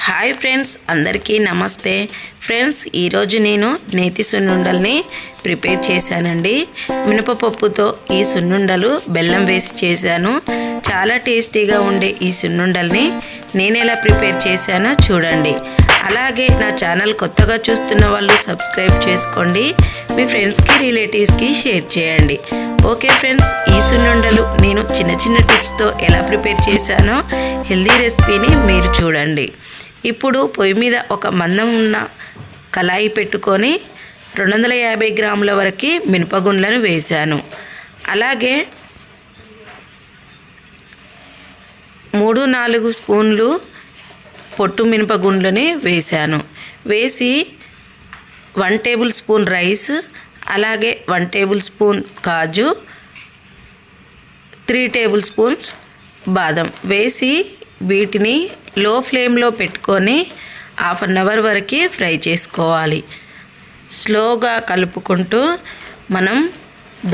Hi friends, అందరికీ నమస్తే. Friends, ఈరోజు నేను నేతి సున్నుండల్ని ప్రిపేర్ చేశానండి. మినపపప్పుతో ఈ సున్నుండలు బెల్లం వేసి చేశాను. చాలా టేస్టీగా ఉండే ఈ సున్నుండల్ని నేను ఎలా ప్రిపేర్ చేశానో చూడండి. అలాగే నా ఛానల్ కొత్తగా చూస్తున్న వాళ్ళు సబ్స్క్రైబ్ చేసుకోండి. మీ ఫ్రెండ్స్కి రిలేటివ్స్కి షేర్ చేయండి. ఓకే ఫ్రెండ్స్, ఈ సున్నుండలు నేను చిన్న చిన్న టిప్స్తో ఎలా ప్రిపేర్ చేశానో హెల్దీ రెసిపీని మీరు చూడండి. ఇప్పుడు పొయ్యి మీద ఒక మందం ఉన్న కళాయి పెట్టుకొని 250 గ్రాముల వరకు మినపగుండ్లను వేశాను. అలాగే 3-4 స్పూన్లు పొట్టు మినపగుండ్లని వేశాను. వేసి 1 టేబుల్ స్పూన్ రైస్, అలాగే 1 టేబుల్ స్పూన్ కాజు, 3 టేబుల్ స్పూన్స్ బాదం వేసి వీటిని లో ఫ్లేమ్లో పెట్టుకొని 1/2 అవర్ వరకు ఫ్రై చేసుకోవాలి. స్లోగా కలుపుకుంటూ మనం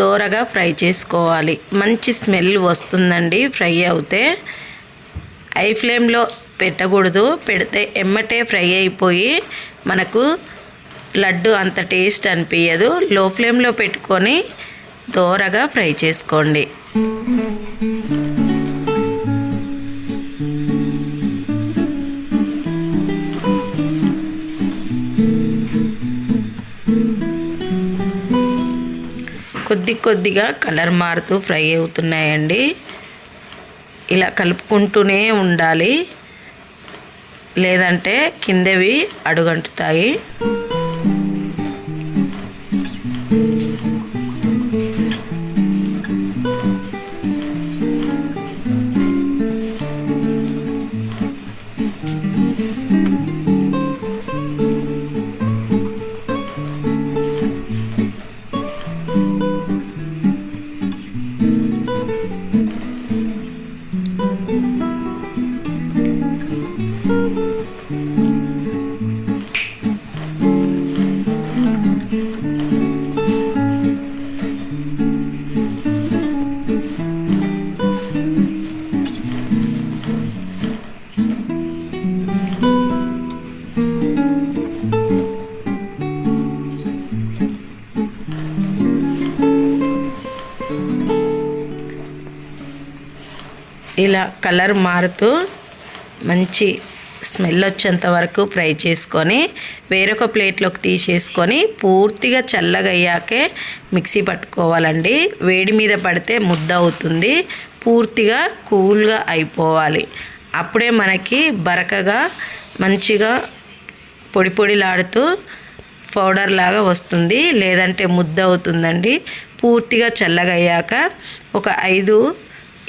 దోరగా ఫ్రై చేసుకోవాలి. మంచి స్మెల్ వస్తుందండి ఫ్రై అవుతే. హై ఫ్లేమ్లో పెట్టకూడదు, పెడితే ఎమ్మటే ఫ్రై అయిపోయి మనకు లడ్డు అంత టేస్ట్ అనిపించదు. లో ఫ్లేమ్లో పెట్టుకొని దోరగా ఫ్రై చేసుకోండి. కొద్దిగా కలర్ మారుతూ ఫ్రై అవుతున్నాయండి. ఇలా కలుపుకుంటూనే ఉండాలి, లేదంటే కిందవి అడుగంటుతాయి. ఇలా కలర్ మారుతూ మంచి స్మెల్ వచ్చేంత వరకు ఫ్రై చేసుకొని వేరొక ప్లేట్లోకి తీసేసుకొని పూర్తిగా చల్లగా అయ్యాకే మిక్సీ పట్టుకోవాలండి. వేడి మీద పడితే ముద్ద అవుతుంది. పూర్తిగా కూల్గా అయిపోవాలి. అప్పుడే మనకి బరకగా మంచిగా పొడి పొడిలాడుతూ పౌడర్ లాగా వస్తుంది, లేదంటే ముద్ద అవుతుందండి. పూర్తిగా చల్లగా అయ్యాక ఒక 5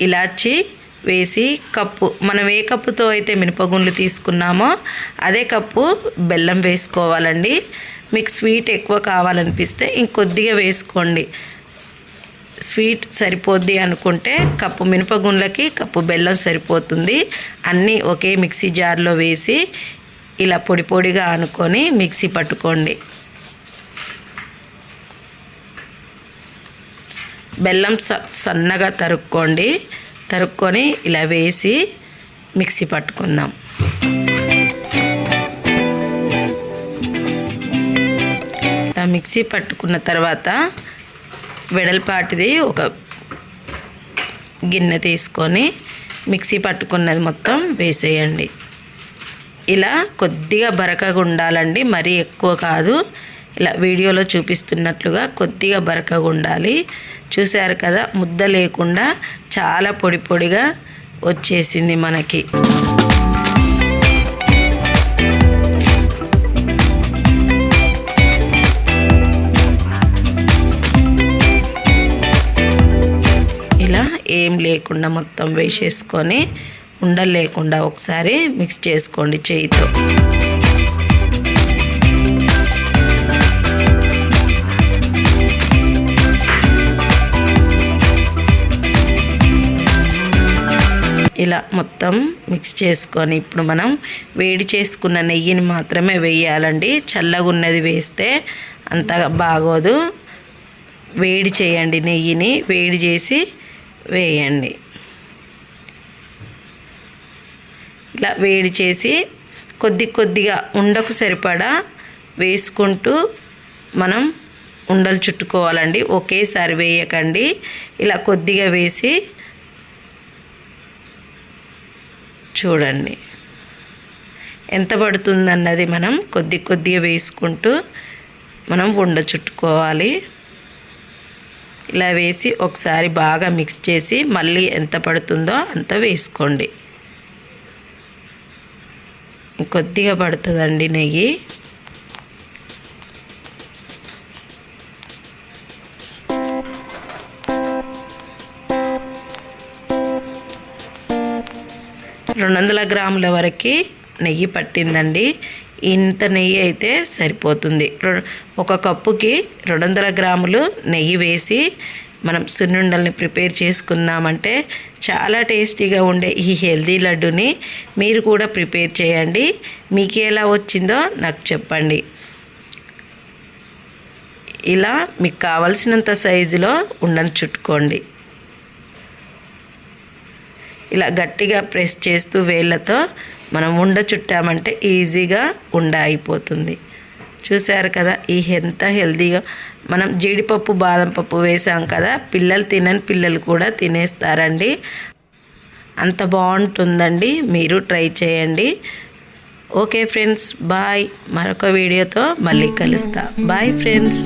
ఇలాచి వేసి కప్పు, మనం ఏ కప్పుతో అయితే మినపగుండ్లు తీసుకున్నామో అదే కప్పు బెల్లం వేసుకోవాలండి. మీకు స్వీట్ ఎక్కువ కావాలనిపిస్తే ఇంకొద్దిగా వేసుకోండి. స్వీట్ సరిపోద్ది అనుకుంటే కప్పు మినపగుండ్లకి కప్పు బెల్లం సరిపోతుంది. అన్నీ ఒకే మిక్సీ జార్లో వేసి ఇలా పొడి పొడిగా అనుకొని మిక్సీ పట్టుకోండి. బెల్లం సన్నగా తరుక్కొని ఇలా వేసి మిక్సీ పట్టుకుందాం. ఇలా మిక్సీ పట్టుకున్న తర్వాత వెడల్పాటిది ఒక గిన్నె తీసుకొని మిక్సీ పట్టుకున్నది మొత్తం వేసేయండి. ఇలా కొద్దిగా బరకగా ఉండాలండి, మరీ ఎక్కువ కాదు. ఇలా వీడియోలో చూపిస్తున్నట్లుగా కొద్దిగా బరకగా ఉండాలి. చూశారు కదా, ముద్ద లేకుండా చాలా పొడి పొడిగా వచ్చేసింది మనకి. ఇలా ఏం లేకుండా మొత్తం వేసేసుకొని ఉండలు లేకుండా ఒకసారి మిక్స్ చేసుకోండి చేయితో. ఇలా మొత్తం మిక్స్ చేసుకొని ఇప్పుడు మనం వేడి చేసుకున్న నెయ్యిని మాత్రమే వేయాలండి. చల్లగా ఉన్నది వేస్తే అంతగా బాగోదు. వేడి చేయండి, నెయ్యిని వేడి చేసి వేయండి. ఇలా వేడి చేసి కొద్దిగా ఉండకు సరిపడా వేసుకుంటూ మనం ఉండలు చుట్టుకోవాలండి. ఒకేసారి వేయకండి, ఇలా కొద్దిగా వేసి చూడండి ఎంత పడుతుందన్నది మనం కొద్దిగా వేసుకుంటూ మనం ఉండ చుట్టుకోవాలి. ఇలా వేసి ఒకసారి బాగా మిక్స్ చేసి మళ్ళీ ఎంత పడుతుందో అంత వేసుకోండి. కొద్దిగా పడుతుందండి నెయ్యి. రెండు 200 గ్రాముల వరకు నెయ్యి పట్టిందండి. ఇంత నెయ్యి అయితే సరిపోతుంది. ఒక కప్పుకి 200 గ్రాములు నెయ్యి వేసి మనం సున్నుండల్ని ప్రిపేర్ చేసుకున్నామంటే చాలా టేస్టీగా ఉండే ఈ హెల్దీ లడ్డుని మీరు కూడా ప్రిపేర్ చేయండి. మీకు ఎలా వచ్చిందో నాకు చెప్పండి. ఇలా మీకు కావలసినంత సైజులో ఉండని చుట్టుకోండి. ఇలా గట్టిగా ప్రెస్ చేస్తూ వేళ్ళతో మనం ఉండ చుట్టామంటే ఈజీగా ఉండ అయిపోతుంది. చూసారు కదా ఎంత హెల్తీగా. మనం జీడిపప్పు బాదం పప్పు వేసాం కదా, తినని పిల్లలు కూడా తినేస్తారండి. అంత బాగుంటుందండి. మీరు ట్రై చేయండి. Okay friends, bye. మరొక వీడియోతో మళ్ళీ కలుస్తా. Bye friends.